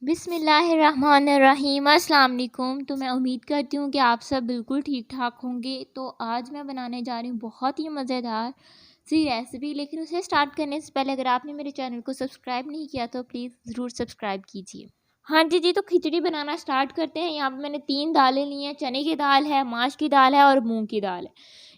बिस्मिल्लाहिर्रहमानिर्रहीम। अस्सलाम वालेकुम। तो मैं उम्मीद करती हूँ कि आप सब बिल्कुल ठीक ठाक होंगे। तो आज मैं बनाने जा रही हूँ बहुत ही मज़ेदार सी रेसिपी। लेकिन उसे स्टार्ट करने से पहले अगर आपने मेरे चैनल को सब्सक्राइब नहीं किया तो प्लीज़ ज़रूर सब्सक्राइब कीजिए। हाँ जी जी, तो खिचड़ी बनाना स्टार्ट करते हैं। यहाँ पे मैंने 3 दालें ली हैं। चने की दाल है, माश की दाल है और मूंग की दाल है।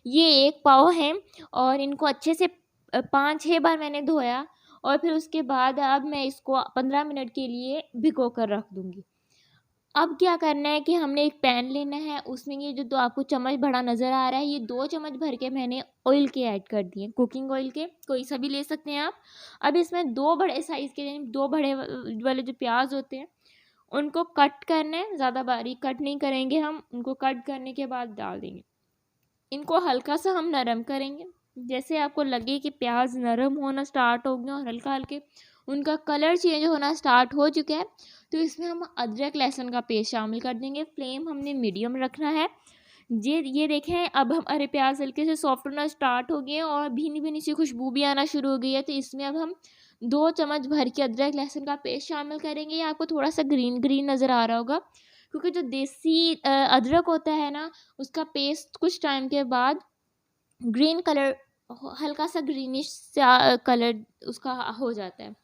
ये 1 पाव है और इनको अच्छे से 5-6 बार मैंने धोया और फिर उसके बाद अब मैं इसको 15 मिनट के लिए भिगो कर रख दूँगी। अब क्या करना है कि हमने एक पैन लेना है, उसमें ये जो 2 आपको चम्मच बड़ा नज़र आ रहा है, ये 2 चम्मच भर के मैंने ऑयल के ऐड कर दिए, कुकिंग ऑयल के, कोई सा भी ले सकते हैं आप। अब इसमें 2 बड़े साइज़ के 2 बड़े वाले जो प्याज़ होते हैं, उनको कट करना है। ज़्यादा बारीक कट नहीं करेंगे हम, उनको कट करने के बाद डाल देंगे। इनको हल्का सा हम नरम करेंगे। जैसे आपको लगे कि प्याज नरम होना स्टार्ट हो गए और हल्का हल्के उनका कलर चेंज होना स्टार्ट हो चुका है, तो इसमें हम अदरक लहसुन का पेस्ट शामिल कर देंगे। फ्लेम हमने मीडियम रखना है। ये देखें, अब हमारे प्याज हल्के से सॉफ्ट होना स्टार्ट हो गए हैं और भीनी भीनी सी खुशबू भी आना शुरू हो गई है। तो इसमें अब हम 2 चम्मच भर के अदरक लहसुन का पेस्ट शामिल करेंगे। ये आपको थोड़ा सा ग्रीन ग्रीन नज़र आ रहा होगा, क्योंकि जो देसी अदरक होता है ना, उसका पेस्ट कुछ टाइम के बाद ग्रीन कलर, हल्का सा ग्रीनिश सा कलर उसका हो जाता है।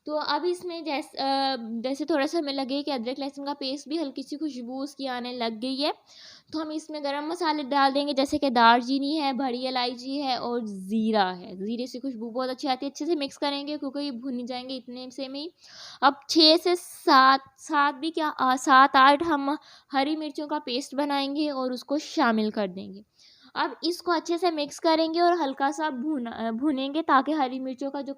तो अब इसमें जैसे थोड़ा सा हमें लगे कि अदरक लहसुन का पेस्ट भी हल्की सी खुशबू उसकी आने लग गई है, तो हम इसमें गरम मसाले डाल देंगे, जैसे कि दालचीनी है, बड़ी इलायची है और ज़ीरा है। ज़ीरे से खुशबू बहुत अच्छी आती है। अच्छे से मिक्स करेंगे क्योंकि ये भुन जाएंगे इतने से में ही। अब 6 से 7 7 भी क्या 7-8 हम हरी मिर्चों का पेस्ट बनाएंगे और उसको शामिल कर देंगे। अब इसको अच्छे से मिक्स करेंगे और हल्का सा भूनेंगे ताकि हरी मिर्चों का जो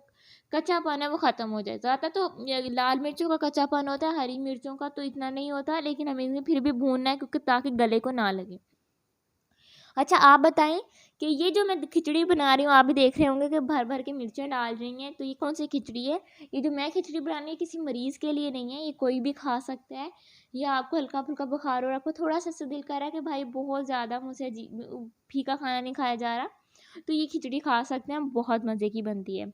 कच्चापन है वो ख़त्म हो जाए। ज़्यादा तो ये लाल मिर्चों का कच्चापन होता है, हरी मिर्चों का तो इतना नहीं होता, लेकिन हमें इन्हें फिर भी भूनना है क्योंकि ताकि गले को ना लगे। अच्छा, आप बताएं कि ये जो मैं खिचड़ी बना रही हूँ, आप भी देख रहे होंगे कि भर भर के मिर्चें डाल रही हैं, तो ये कौन सी खिचड़ी है? ये जो मैं खिचड़ी बना रही हूँ किसी मरीज़ के लिए नहीं है, ये कोई भी खा सकता है। या आपको हल्का फुल्का बुखार और आपको थोड़ा सा ऐसा दिल कर रहा है कि भाई बहुत ज़्यादा मुझसे फीका खाना नहीं खाया जा रहा, तो ये खिचड़ी खा सकते हैं, बहुत मज़े की बनती है।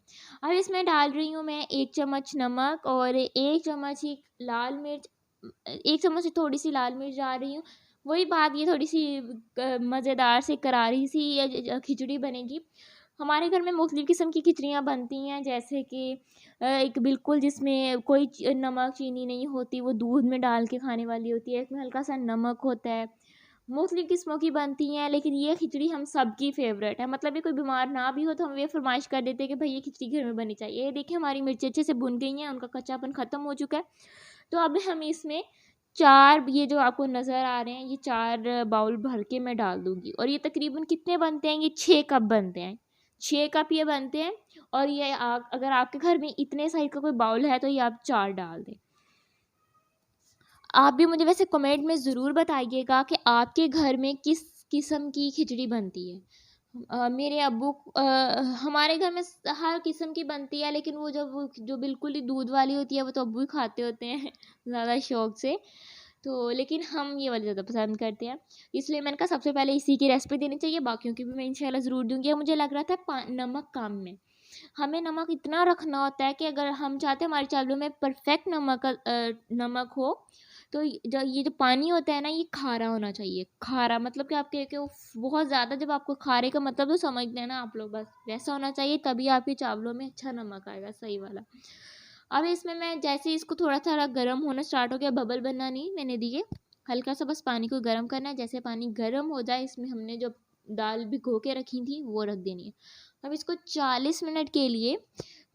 अब इसमें डाल रही हूँ मैं 1 चम्मच नमक और 1 चम्मच ही लाल मिर्च, 1 चम्मच से थोड़ी सी लाल मिर्च डाल रही हूँ। वही बात, ये थोड़ी सी मज़ेदार सी करारी सी ये खिचड़ी बनेगी। हमारे घर में मुख्तलिफ़ किस्म की खिचड़ियाँ बनती हैं, जैसे कि एक बिल्कुल जिसमें कोई नमक चीनी नहीं होती, वो दूध में डाल के खाने वाली होती है। एक में हल्का सा नमक होता है। मुख्तलिफ़ किस्मों की बनती हैं, लेकिन ये खिचड़ी हम सबकी फ़ेवरेट है। मतलब ये कोई बीमार ना भी हो तो हम ये फ़रमाइश कर देते हैं कि भाई ये खिचड़ी घर में बननी चाहिए। ये देखिए, हमारी मिर्ची अच्छे से भुन गई हैं, उनका कच्चापन ख़त्म हो चुका है। तो अब हम इसमें 4, ये जो आपको नज़र आ रहे हैं, ये 4 बाउल भर के मैं डाल दूँगी। और ये तकरीबन कितने बनते हैं? ये 6 कप बनते हैं। 6 कप ये बनते हैं। और ये अगर आपके घर में इतने साइज़ का कोई बाउल है तो ये आप 4 डाल दें। आप भी मुझे वैसे कमेंट में ज़रूर बताइएगा कि आपके घर में किस किस्म की खिचड़ी बनती है। मेरे अब्बू हमारे घर में हर किस्म की बनती है, लेकिन वो जो बिल्कुल ही दूध वाली होती है वो तो अब्बू ही खाते होते हैं ज़्यादा शौक से। तो लेकिन हम ये वाली ज़्यादा पसंद करते हैं, इसलिए मैंने कहा सबसे पहले इसी की रेसिपी देनी चाहिए, बाकियों की भी मैं इंशाल्लाह ज़रूर दूँगी। अब मुझे लग रहा था नमक कम में, हमें नमक इतना रखना होता है कि अगर हम चाहते हैं हमारे चावलों में परफेक्ट नमक हो, तो ये जो पानी होता है ना, ये खारा होना चाहिए। खारा मतलब कि आपके कि बहुत ज़्यादा, जब आपको खारे का मतलब तो समझते हैं ना आप लोग, बस वैसा होना चाहिए, तभी आपके चावलों में अच्छा नमक आएगा, सही वाला। अब इसमें मैं जैसे ही इसको थोड़ा थोड़ा गर्म होना स्टार्ट हो गया, बबल बनना नहीं मैंने दिए, हल्का सा बस पानी को गर्म करना है। जैसे पानी गर्म हो जाए, इसमें हमने जो दाल भिगो के रखी थी वो रख देनी है। अब इसको 40 मिनट के लिए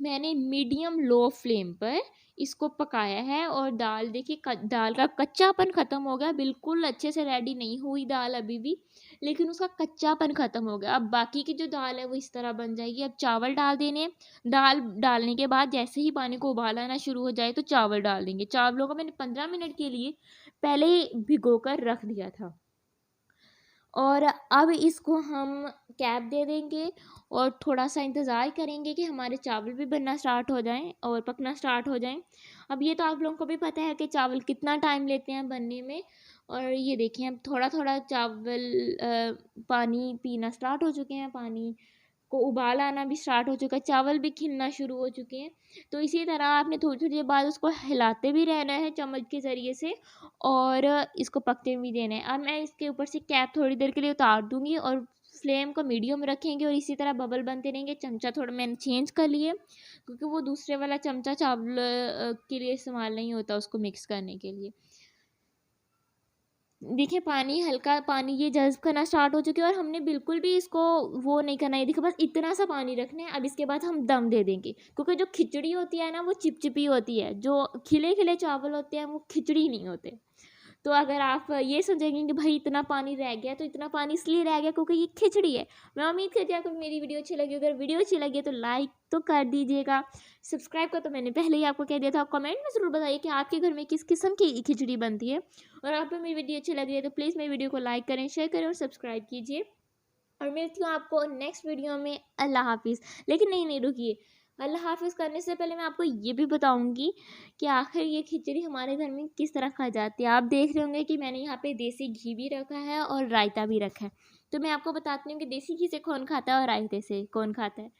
मैंने मीडियम लो फ्लेम पर इसको पकाया है। और दाल देखिए, दाल का कच्चापन ख़त्म हो गया, बिल्कुल अच्छे से रेडी नहीं हुई दाल अभी भी, लेकिन उसका कच्चापन ख़त्म हो गया। अब बाकी की जो दाल है वो इस तरह बन जाएगी। अब चावल डाल देने हैं। दाल डालने के बाद जैसे ही पानी को उबाल आना शुरू हो जाए तो चावल डाल देंगे। चावलों को मैंने 15 मिनट के लिए पहले ही भिगो कर रख दिया था। और अब इसको हम कैप दे देंगे और थोड़ा सा इंतज़ार करेंगे कि हमारे चावल भी बनना स्टार्ट हो जाएं और पकना स्टार्ट हो जाएं। अब ये तो आप लोगों को भी पता है कि चावल कितना टाइम लेते हैं बनने में। और ये देखिए, अब थोड़ा थोड़ा चावल पानी पीना स्टार्ट हो चुके हैं, पानी को उबाल आना भी स्टार्ट हो चुका है, चावल भी खिलना शुरू हो चुके हैं। तो इसी तरह आपने थोड़ी थोड़ी देर बाद उसको हिलाते भी रहना है चम्मच के ज़रिए से, और इसको पकते भी देना है। अब मैं इसके ऊपर से कैप थोड़ी देर के लिए उतार दूँगी और फ्लेम को मीडियम रखेंगे और इसी तरह बबल बनते रहेंगे। चमचा थोड़ा मैंने चेंज कर लिए क्योंकि वो दूसरे वाला चमचा चावल के लिए इस्तेमाल नहीं होता, उसको मिक्स करने के लिए। देखिए पानी, हल्का पानी ये जज़्ब करना स्टार्ट हो चुके हैं और हमने बिल्कुल भी इसको वो नहीं करना है। देखिए बस इतना सा पानी रखना है। अब इसके बाद हम दम दे देंगे क्योंकि जो खिचड़ी होती है ना वो चिपचिपी होती है, जो खिले खिले चावल होते हैं वो खिचड़ी नहीं होते। तो अगर आप ये सोचेंगे कि भाई इतना पानी रह गया, तो इतना पानी इसलिए रह गया क्योंकि ये खिचड़ी है। मैं उम्मीद करती हूँ आपको मेरी वीडियो अच्छी लगी। अगर वीडियो अच्छी लगी तो लाइक तो कर दीजिएगा, सब्सक्राइब का तो मैंने पहले ही आपको कह दिया था। कमेंट में ज़रूर बताइए कि आपके घर में किस किस्म की खिचड़ी बनती है। और आपको मेरी वीडियो अच्छी लग रही है तो प्लीज़ मेरी वीडियो को लाइक करें, शेयर करें और सब्सक्राइब कीजिए। और मिलती हूँ आपको नेक्स्ट वीडियो में। अल्लाह हाफिज़। लेकिन नहीं रुकिए, अल्लाह हाफिज़ करने से पहले मैं आपको ये भी बताऊंगी कि आखिर ये खिचड़ी हमारे घर में किस तरह खा जाती है। आप देख रहे होंगे कि मैंने यहाँ पे देसी घी भी रखा है और रायता भी रखा है। तो मैं आपको बताती हूँ कि देसी घी से कौन खाता है और रायते से कौन खाता है।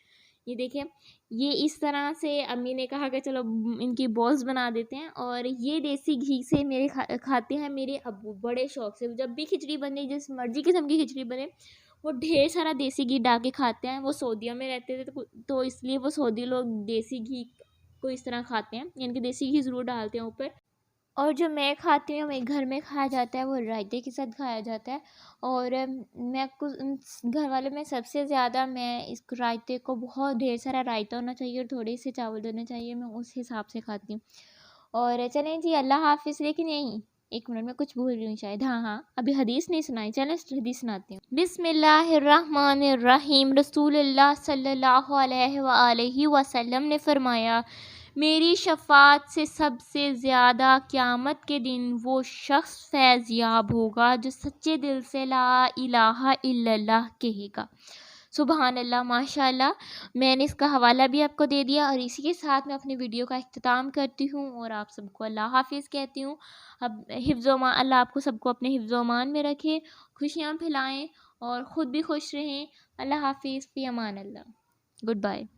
ये देखिए, ये इस तरह से अम्मी ने कहा कि चलो इनकी बॉल्स बना देते हैं, और ये देसी घी से मेरे खाते हैं मेरे अब्बू बड़े शौक से। जब भी खिचड़ी बने, जिस मर्जी किस्म की खिचड़ी बने, वो ढेर सारा देसी घी डाल के खाते हैं। वो सऊदीया में रहते थे तो इसलिए वो सऊदी लोग देसी घी को इस तरह खाते हैं, यानी कि देसी घी ज़रूर डालते हैं ऊपर। और जो मैं खाती हूँ, मेरे घर में खाया जाता है, वो रायते के साथ खाया जाता है। और मैं कुछ घर वाले में सबसे ज़्यादा मैं इस रायते को, बहुत ढेर सारा रायता होना चाहिए और थोड़े से चावल होने चाहिए, मैं उस हिसाब से खाती हूँ। और चलें जी, अल्लाह हाफिज़। लेकिन यहीं एक मिनट में कुछ भूल रही हूँ शायद। हाँ, अभी हदीस नहीं सुनाई, चलें हदीस सुनाती हूँ। बिस्मिल्लाहिर्रहमानिर्रहीम। रसूलुल्लाह सल्लल्लाहु अलैहि वसल्लम ने फरमाया, मेरी शफ़ाअत से सबसे ज़्यादा क़यामत के दिन वो शख्स फैज़ याब होगा जो सच्चे दिल से ला इलाहा इल्लल्लाह कहेगा। सुबहान अल्लाह, माशाअल्लाह। मैंने इसका हवाला भी आपको दे दिया और इसी के साथ मैं अपनी वीडियो का इख्तिताम करती हूँ और आप सबको अल्लाह हाफिज़ कहती हूँ। अब अल्लाह आपको सबको अपने हिफ्ज़ व अमान में रखे, खुशियाँ फैलाएँ और ख़ुद भी खुश रहें। अल्लाह हाफिज़, फ़ी अमान अल्लाह। Good bye.